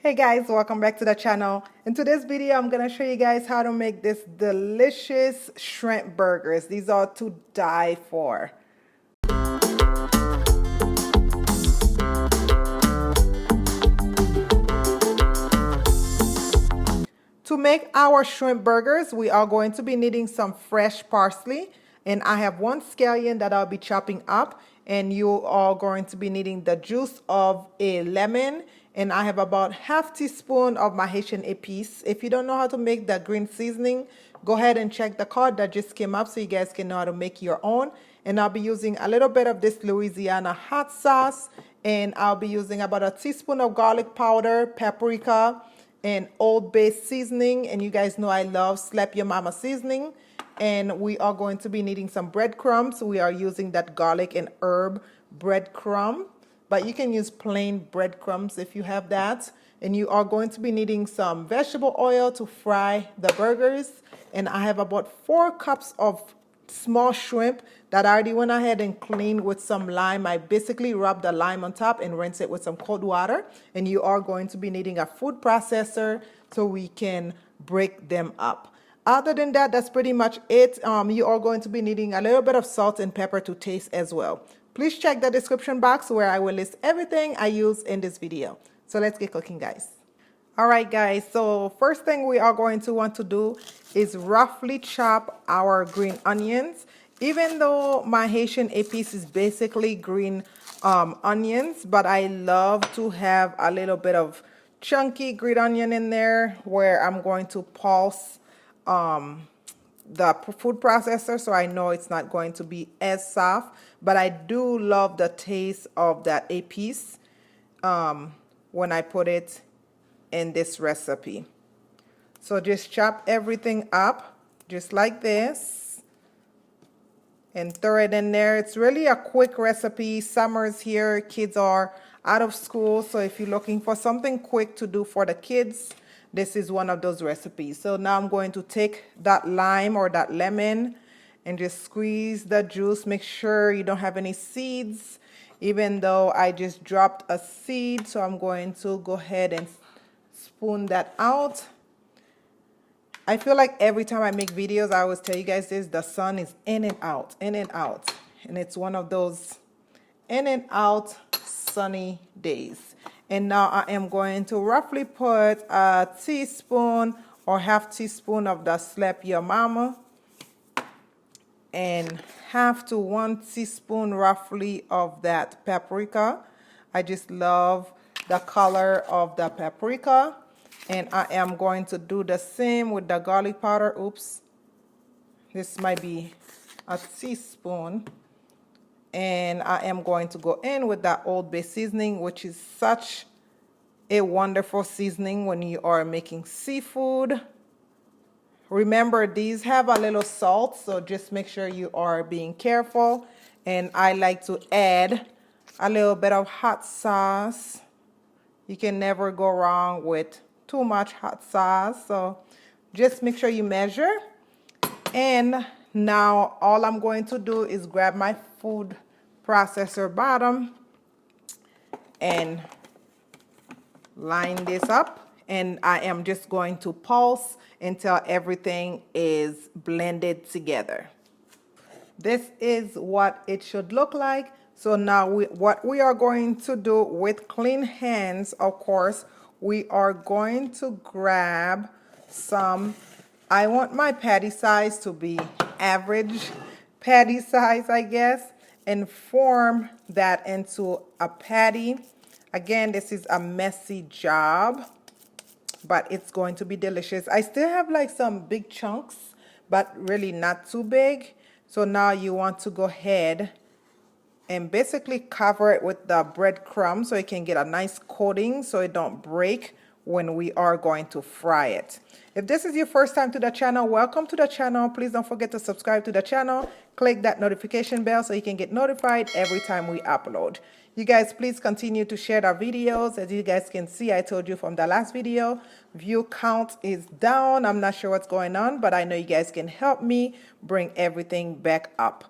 Hey guys, welcome back to the channel. In today's video, I'm going to show you guys how to make this delicious shrimp burgers. These are to die for. To make our shrimp burgers, we are going to be needing some fresh parsley. And I have one scallion that I'll be chopping up. And you are going to be needing the juice of a lemon. And I have about half teaspoon of my Haitian Epis. If you don't know how to make the green seasoning, go ahead and check the card that just came up so you guys can know how to make your own. And I'll be using a little bit of this Louisiana hot sauce. And I'll be using about a teaspoon of garlic powder, paprika, and Old Bay seasoning. And you guys know I love Slap Your Mama seasoning. And we are going to be needing some breadcrumbs. We are using that garlic and herb breadcrumb, but you can use plain breadcrumbs if you have that. And you are going to be needing some vegetable oil to fry the burgers. And I have about 4 cups of small shrimp that I already went ahead and cleaned with some lime. I basically rubbed the lime on top and rinse it with some cold water. And you are going to be needing a food processor so we can break them up. Other than that, that's pretty much it. You are going to be needing a little bit of salt and pepper to taste as well. Please check the description box where I will list everything I use in this video. So let's get cooking, guys. All right, guys. So first thing we are going to want to do is roughly chop our green onions. Even though my Haitian Epis is basically green onions, but I love to have a little bit of chunky green onion in there where I'm going to pulse the food processor, so I know it's not going to be as soft, but I do love the taste of that Epis when I put it in this recipe. So just chop everything up just like this and throw it in there. It's really a quick recipe. Summer's here, kids are out of school, so if you're looking for something quick to do for the kids, this is one of those recipes. So now I'm going to take that lime or that lemon and just squeeze the juice. Make sure you don't have any seeds, even though I just dropped a seed. So I'm going to go ahead and spoon that out. I feel like every time I make videos, I always tell you guys this, the sun is in and out, in and out. And it's one of those in and out sunny days. And now I am going to roughly put a teaspoon or half teaspoon of the Slap Your Mama and half to 1 teaspoon roughly of that paprika. I just love the color of the paprika. And I am going to do the same with the garlic powder. Oops, this might be a teaspoon. And I am going to go in with that Old Bay seasoning, which is such a wonderful seasoning when you are making seafood. Remember, these have a little salt, so just make sure you are being careful. And I like to add a little bit of hot sauce. You can never go wrong with too much hot sauce, so just make sure you measure. And now all I'm going to do is grab my food processor bottom and line this up, and I am just going to pulse until everything is blended together. This is what it should look like. So now what we are going to do with clean hands, of course, we are going to grab some, I want my patty size to be average patty size, I guess, and form that into a patty. Again, this is a messy job, but it's going to be delicious. I still have like some big chunks, but really not too big. So now you want to go ahead and basically cover it with the breadcrumbs so it can get a nice coating so it don't break when we are going to fry it. If this is your first time to the channel, welcome to the channel. Please don't forget to subscribe to the channel. Click that notification bell so you can get notified every time we upload. You guys, please continue to share our videos. As you guys can see, I told you from the last video, view count is down. I'm not sure what's going on, but I know you guys can help me bring everything back up.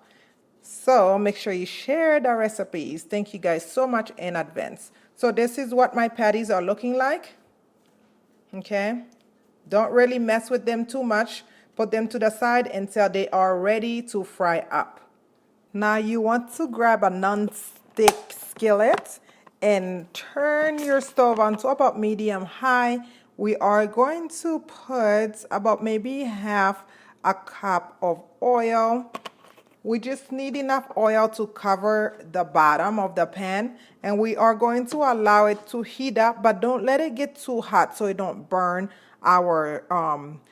So make sure you share the recipes. Thank you guys so much in advance. So this is what my patties are looking like. Okay, don't really mess with them too much. Put them to the side until they are ready to fry up. Now you want to grab a non-stick skillet and turn your stove on top of medium high. We are going to put about maybe half a cup of oil. We just need enough oil to cover the bottom of the pan, and we are going to allow it to heat up, but don't let it get too hot so it don't burn our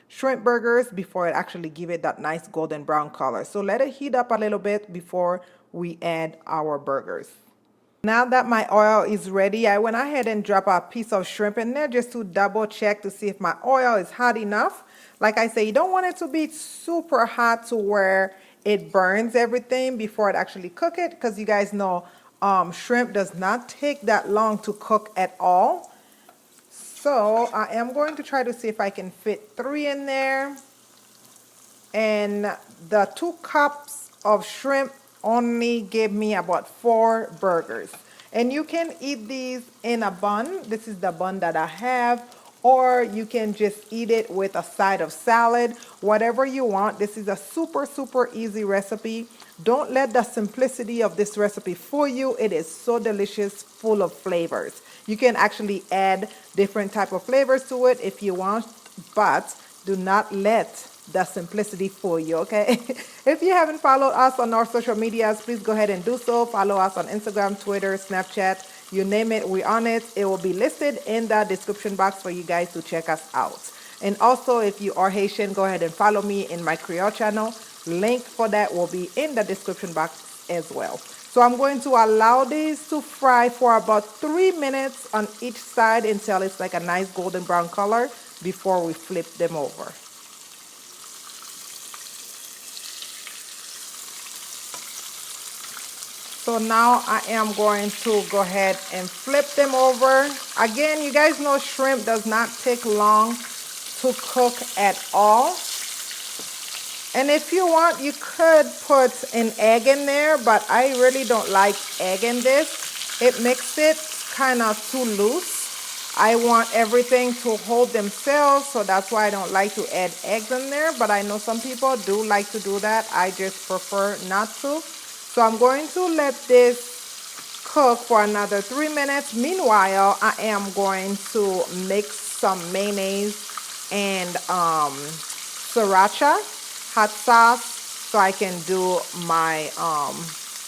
shrimp burgers before it actually give it that nice golden brown color. So let it heat up a little bit before we add our burgers. Now that my oil is ready, I went ahead and dropped a piece of shrimp in there just to double check to see if my oil is hot enough. Like I say, you don't want it to be super hot to where it burns everything before it actually cook it, because you guys know shrimp does not take that long to cook at all. So I am going to try to see if I can fit 3 in there. And the 2 cups of shrimp only gave me about 4 burgers. And you can eat these in a bun. This is the bun that I have. Or you can just eat it with a side of salad, whatever you want. This is a super, super easy recipe. Don't let the simplicity of this recipe fool you. It is so delicious, full of flavors. You can actually add different type of flavors to it if you want, but do not let the simplicity fool you, okay? If you haven't followed us on our social medias, please go ahead and do so. Follow us on Instagram, Twitter, Snapchat, you name it, we're on it. It will be listed in the description box for you guys to check us out. And also, if you are Haitian, go ahead and follow me in my Creole channel. Link for that will be in the description box as well. So I'm going to allow these to fry for about 3 minutes on each side until it's like a nice golden brown color before we flip them over. So now I am going to go ahead and flip them over. Again, you guys know shrimp does not take long to cook at all. And if you want, you could put an egg in there, but I really don't like egg in this. It makes it kind of too loose. I want everything to hold themselves, so that's why I don't like to add eggs in there. But I know some people do like to do that. I just prefer not to. So I'm going to let this cook for another 3 minutes. Meanwhile, I am going to mix some mayonnaise and sriracha hot sauce so I can do my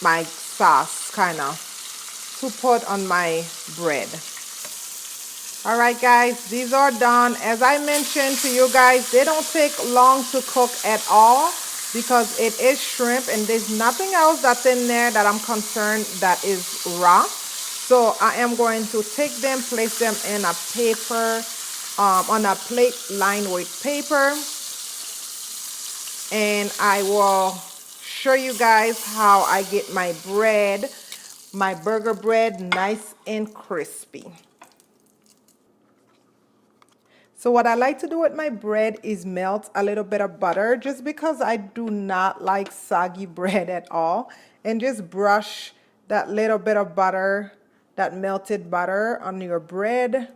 my sauce kind of to put on my bread. All right, guys, these are done. As I mentioned to you guys, they don't take long to cook at all, because it is shrimp and there's nothing else that's in there that I'm concerned that is raw. So I am going to take them, place them in a paper, on a plate lined with paper. And I will show you guys how I get my bread, my burger bread, nice and crispy. So what I like to do with my bread is melt a little bit of butter, just because I do not like soggy bread at all. And just brush that little bit of butter, that melted butter on your bread.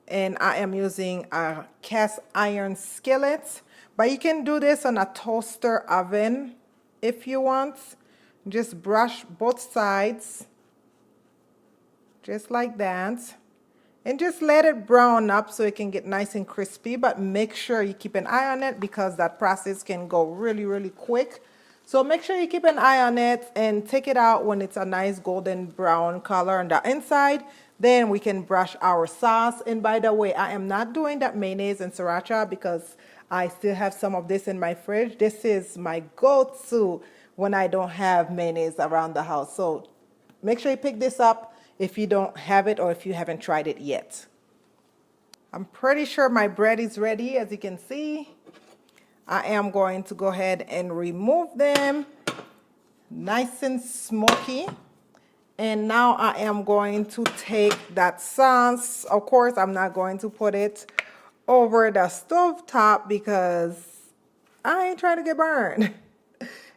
And I am using a cast iron skillet. But you can do this on a toaster oven if you want. Just brush both sides, just like that. And just let it brown up so it can get nice and crispy, but make sure you keep an eye on it because that process can go really, really quick. So make sure you keep an eye on it and take it out when it's a nice golden brown color on the inside. Then we can brush our sauce. And by the way, I am not doing that mayonnaise and sriracha because I still have some of this in my fridge. This is my go-to when I don't have mayonnaise around the house. So make sure you pick this up if you don't have it or if you haven't tried it yet. I'm pretty sure my bread is ready. As you can see, I am going to go ahead and remove them, nice and smoky. And now I am going to take that sauce. Of course, I'm not going to put it over the stove top because I ain't trying to get burned,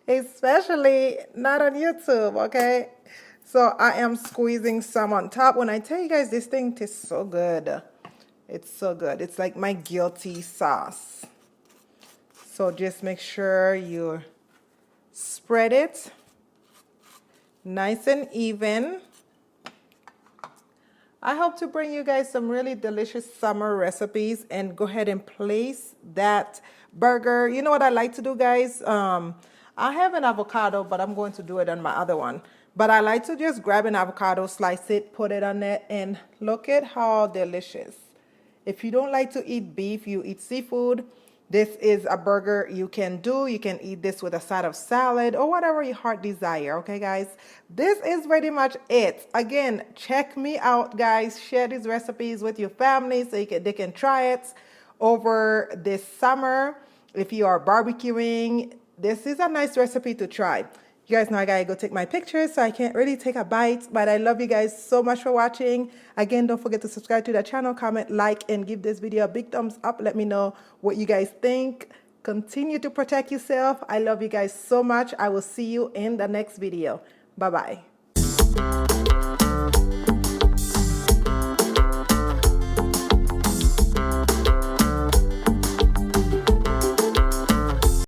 especially not on YouTube, okay? So I am squeezing some on top. When I tell you guys, this thing tastes so good. It's so good. It's like my guilty sauce. So just make sure you spread it nice and even. I hope to bring you guys some really delicious summer recipes, and go ahead and place that burger. You know what I like to do, guys? I have an avocado, but I'm going to do it on my other one. But I like to just grab an avocado, slice it, put it on it, and look at how delicious. If you don't like to eat beef, you eat seafood, this is a burger you can do. You can eat this with a side of salad or whatever your heart desire. Okay, guys, this is pretty much it. Again, check me out, guys. Share these recipes with your family so they can try it over this summer. If you are barbecuing, this is a nice recipe to try. You guys know I gotta go take my pictures, so I can't really take a bite, but I love you guys so much for watching. Again, don't forget to subscribe to the channel, comment, like, and give this video a big thumbs up. Let me know what you guys think. Continue to protect yourself. I love you guys so much. I will see you in the next video. Bye-bye.